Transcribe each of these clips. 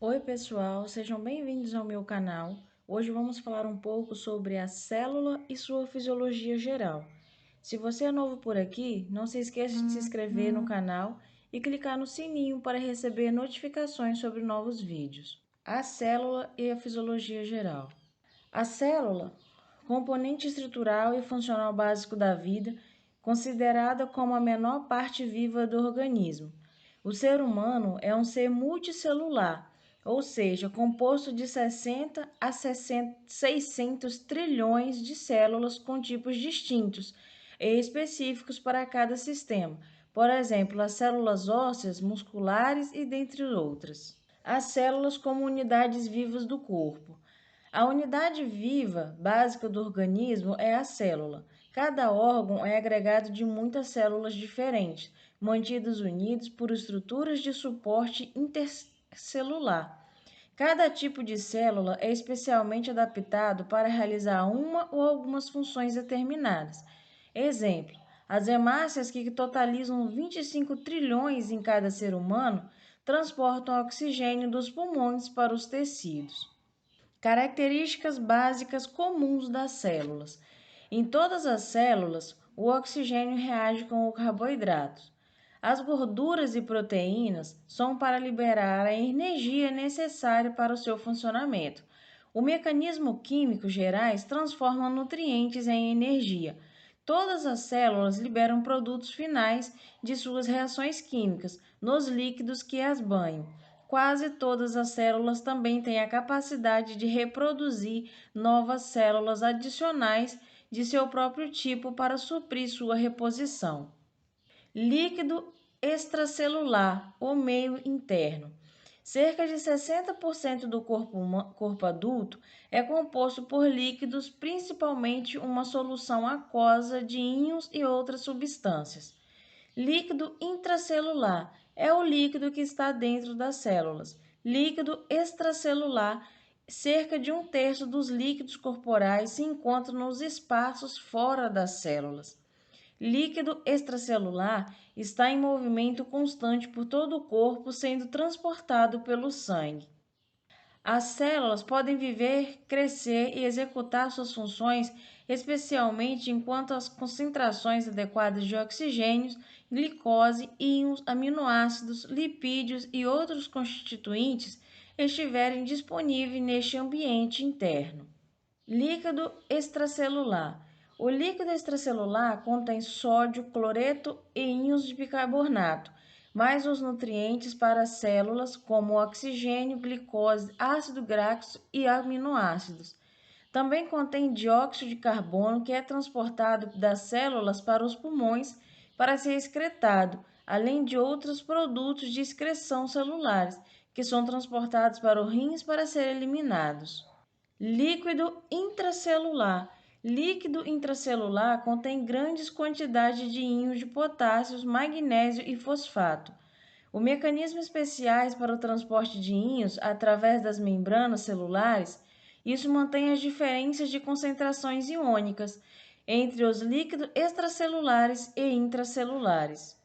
Oi, pessoal, sejam bem-vindos ao meu canal. Hoje vamos falar um pouco sobre a célula e sua fisiologia geral. Se você é novo por aqui, não se esqueça de se inscrever no canal e clicar no sininho para receber notificações sobre novos vídeos. A célula e a fisiologia geral. A célula, componente estrutural e funcional básico da vida, considerada como a menor parte viva do organismo. O ser humano é um ser multicelular, ou seja, composto de 60 a 600 trilhões de células com tipos distintos e específicos para cada sistema. Por exemplo, as células ósseas, musculares e dentre outras. As células como unidades vivas do corpo. A unidade viva básica do organismo é a célula. Cada órgão é agregado de muitas células diferentes, mantidas unidas por estruturas de suporte intercelular. Cada tipo de célula é especialmente adaptado para realizar uma ou algumas funções determinadas. Exemplo: as hemácias, que totalizam 25 trilhões em cada ser humano, transportam oxigênio dos pulmões para os tecidos. Características básicas comuns das células. Em todas as células, o oxigênio reage com os carboidratos. As gorduras e proteínas são para liberar a energia necessária para o seu funcionamento. O mecanismo químico gerais transforma nutrientes em energia. Todas as células liberam produtos finais de suas reações químicas nos líquidos que as banham. Quase todas as células também têm a capacidade de reproduzir novas células adicionais de seu próprio tipo para suprir sua reposição. Líquido extracelular, ou meio interno. Cerca de 60% do corpo adulto é composto por líquidos, principalmente uma solução aquosa de íons e outras substâncias. Líquido intracelular é o líquido que está dentro das células. Líquido extracelular, cerca de um terço dos líquidos corporais se encontra nos espaços fora das células. Líquido extracelular está em movimento constante por todo o corpo, sendo transportado pelo sangue. As células podem viver, crescer e executar suas funções, especialmente enquanto as concentrações adequadas de oxigênio, glicose, íons, aminoácidos, lipídios e outros constituintes estiverem disponíveis neste ambiente interno. Líquido extracelular. O líquido extracelular contém sódio, cloreto e íons de bicarbonato, mais os nutrientes para as células, como oxigênio, glicose, ácido graxo e aminoácidos. Também contém dióxido de carbono, que é transportado das células para os pulmões para ser excretado, além de outros produtos de excreção celulares, que são transportados para os rins para serem eliminados. Líquido intracelular. Líquido intracelular contém grandes quantidades de íons de potássio, magnésio e fosfato. O mecanismo especiais para o transporte de íons através das membranas celulares, isso mantém as diferenças de concentrações iônicas entre os líquidos extracelulares e intracelulares.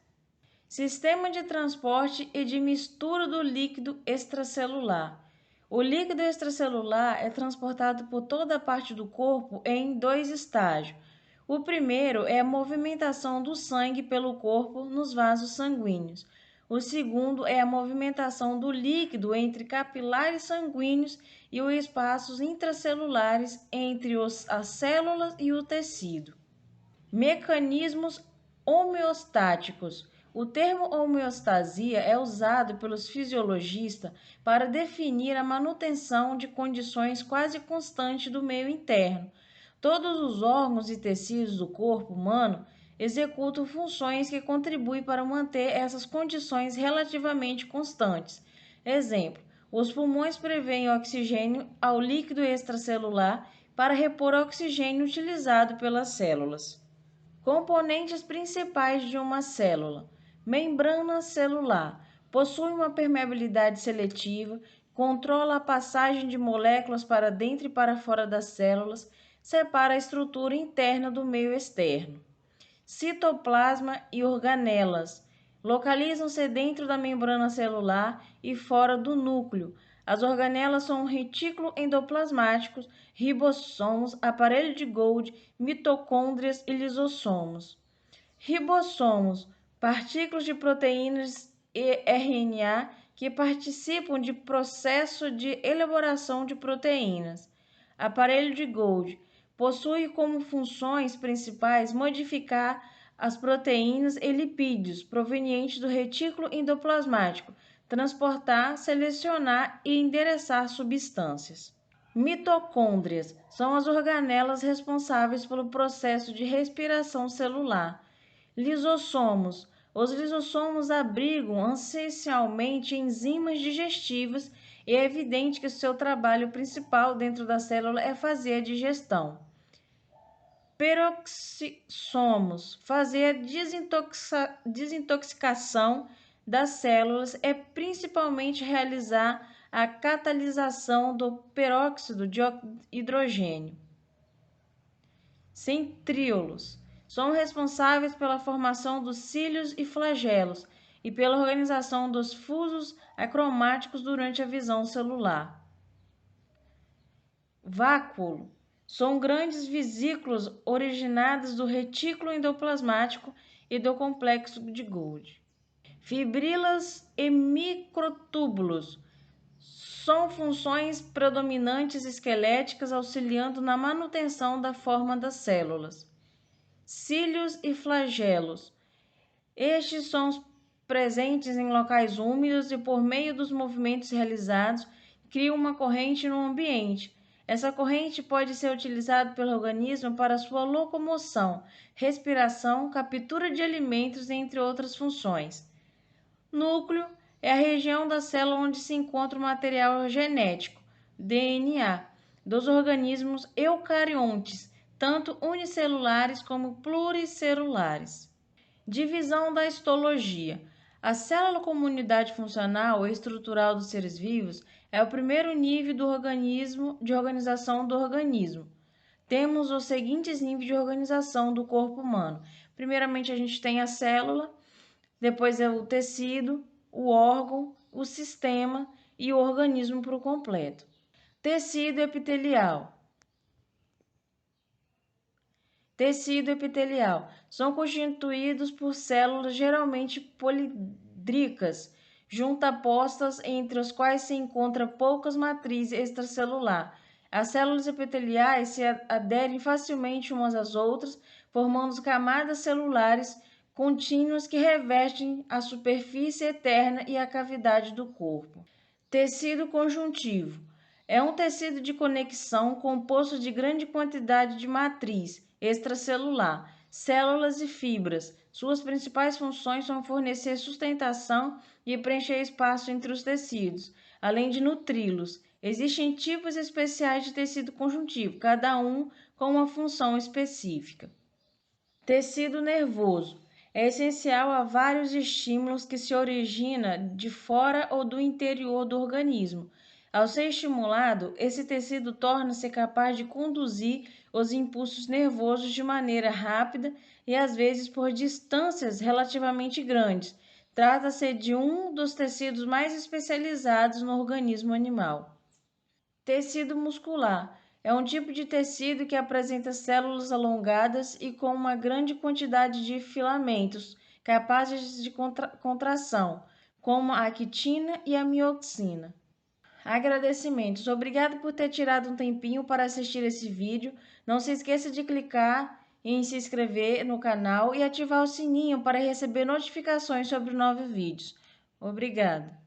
Sistema de transporte e de mistura do líquido extracelular. O líquido extracelular é transportado por toda a parte do corpo em dois estágios. O primeiro é a movimentação do sangue pelo corpo nos vasos sanguíneos. O segundo é a movimentação do líquido entre capilares sanguíneos e os espaços intracelulares entre as células e o tecido. Mecanismos homeostáticos. O termo homeostasia é usado pelos fisiologistas para definir a manutenção de condições quase constantes do meio interno. Todos os órgãos e tecidos do corpo humano executam funções que contribuem para manter essas condições relativamente constantes. Exemplo: os pulmões prevêem oxigênio ao líquido extracelular para repor oxigênio utilizado pelas células. Componentes principais de uma célula. Membrana celular. Possui uma permeabilidade seletiva, controla a passagem de moléculas para dentro e para fora das células, separa a estrutura interna do meio externo. Citoplasma e organelas. Localizam-se dentro da membrana celular e fora do núcleo. As organelas são um retículo endoplasmático, ribossomos, aparelho de Golgi, mitocôndrias e lisossomos. Ribossomos, partículas de proteínas e RNA que participam de processo de elaboração de proteínas. Aparelho de Golgi possui como funções principais modificar as proteínas e lipídios provenientes do retículo endoplasmático, transportar, selecionar e endereçar substâncias. Mitocôndrias são as organelas responsáveis pelo processo de respiração celular. Lisossomos. Os lisossomos abrigam essencialmente enzimas digestivas e é evidente que seu trabalho principal dentro da célula é fazer a digestão. Peroxissomos. Fazer a desintoxicação das células é principalmente realizar a catalisação do peróxido de hidrogênio. Centríolos. São responsáveis pela formação dos cílios e flagelos e pela organização dos fusos acromáticos durante a visão celular. Vácuolo. São grandes vesículas originadas do retículo endoplasmático e do complexo de Golgi. Fibrilas e microtúbulos são funções predominantes esqueléticas auxiliando na manutenção da forma das células. Cílios e flagelos. Estes são presentes em locais úmidos e, por meio dos movimentos realizados, criam uma corrente no ambiente. Essa corrente pode ser utilizada pelo organismo para sua locomoção, respiração, captura de alimentos, entre outras funções. Núcleo é a região da célula onde se encontra o material genético, DNA, dos organismos eucariontes, tanto unicelulares como pluricelulares. Divisão da histologia. A célula como unidade funcional e estrutural dos seres vivos é o primeiro nível do organismo de organização do organismo. Temos os seguintes níveis de organização do corpo humano. Primeiramente, a gente tem a célula, depois é o tecido, o órgão, o sistema e o organismo por completo. Tecido epitelial. Tecido epitelial são constituídos por células geralmente polídricas, juntapostas, entre as quais se encontram poucas matrizes extracelular. As células epiteliais se aderem facilmente umas às outras, formando camadas celulares contínuas que revestem a superfície externa e a cavidade do corpo. Tecido conjuntivo é um tecido de conexão composto de grande quantidade de matriz extracelular, células e fibras. Suas principais funções são fornecer sustentação e preencher espaço entre os tecidos, além de nutri-los. Existem tipos especiais de tecido conjuntivo, cada um com uma função específica. Tecido nervoso é essencial a vários estímulos que se originam de fora ou do interior do organismo. Ao ser estimulado, esse tecido torna-se capaz de conduzir os impulsos nervosos de maneira rápida e às vezes por distâncias relativamente grandes. Trata-se de um dos tecidos mais especializados no organismo animal. Tecido muscular é um tipo de tecido que apresenta células alongadas e com uma grande quantidade de filamentos capazes de contração, como a actina e a mioxina. Agradecimentos. Obrigado por ter tirado um tempinho para assistir esse vídeo. Não se esqueça de clicar em se inscrever no canal e ativar o sininho para receber notificações sobre novos vídeos. Obrigada.